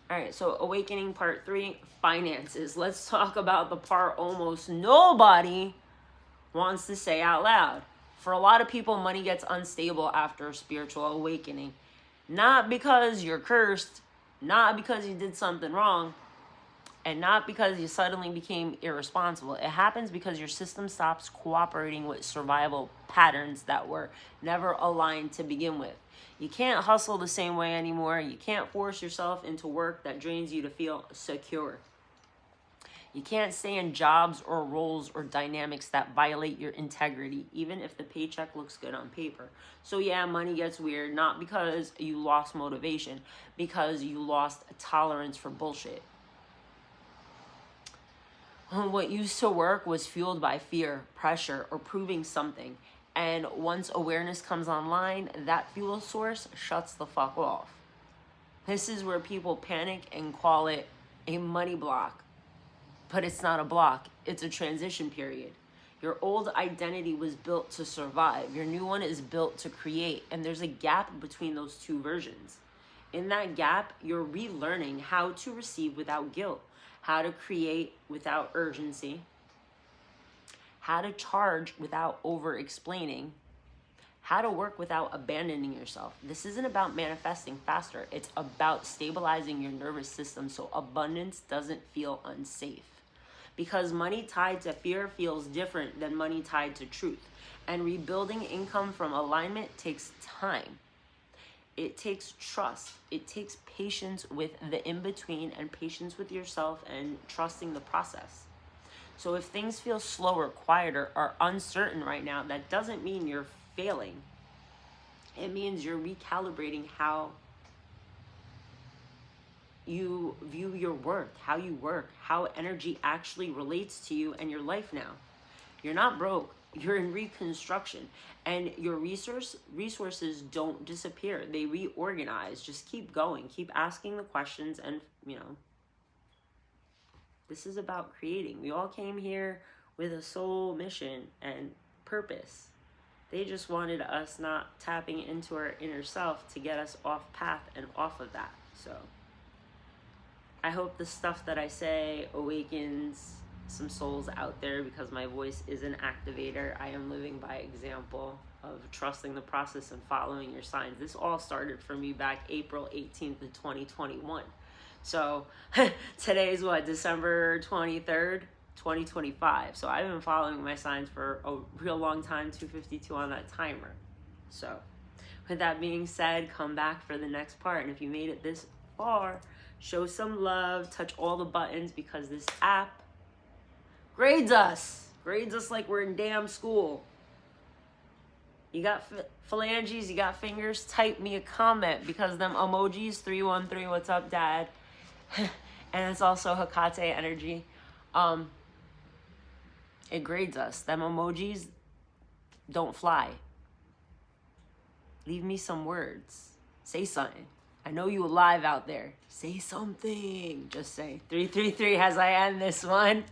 All right, so awakening part 3, finances. Let's talk about the part almost nobody wants to say out loud. For a lot of people, money gets unstable after a spiritual awakening. Not because you're cursed, not because you did something wrong, and not because you suddenly became irresponsible. It happens because your system stops cooperating with survival patterns that were never aligned to begin with. You can't hustle the same way anymore. You can't force yourself into work that drains you to feel secure. You can't stay in jobs or roles or dynamics that violate your integrity, even if the paycheck looks good on paper. So yeah, money gets weird, not because you lost motivation, because you lost a tolerance for bullshit. What used to work was fueled by fear, pressure, or proving something. And once awareness comes online, that fuel source shuts the fuck off. This is where people panic and call it a money block. But it's not a block, it's a transition period. Your old identity was built to survive. Your new one is built to create. And there's a gap between those two versions. In that gap, you're relearning how to receive without guilt, how to create without urgency, how to charge without over-explaining, how to work without abandoning yourself. This isn't about manifesting faster. It's about stabilizing your nervous system so abundance doesn't feel unsafe. Because money tied to fear feels different than money tied to truth. And rebuilding income from alignment takes time. It takes trust. It takes patience with the in-between and patience with yourself and trusting the process. So if things feel slower, quieter, or uncertain right now, that doesn't mean you're failing. It means you're recalibrating how you view your worth, how you work, how energy actually relates to you and your life now. You're not broke. You're in reconstruction. And your resources don't disappear. They reorganize. Just keep going. Keep asking the questions and, this is about creating. We all came here with a soul mission and purpose. They just wanted us not tapping into our inner self to get us off path and off of that. So I hope the stuff that I say awakens some souls out there, because my voice is an activator. I am living by example of trusting the process and following your signs. This all started for me back April 18th of 2021. So today's December 23rd, 2025. So I've been following my signs for a real long time, 252 on that timer. So with that being said, come back for the next part. And if you made it this far, show some love, touch all the buttons, because this app grades us like we're in damn school. You got phalanges, you got fingers, type me a comment, because them emojis, 313, what's up, dad? And it's also Hecate energy. It grades us. Them emojis don't fly. Leave me some words. Say something. I know you alive out there. Say something. Just say 333 as I end this one.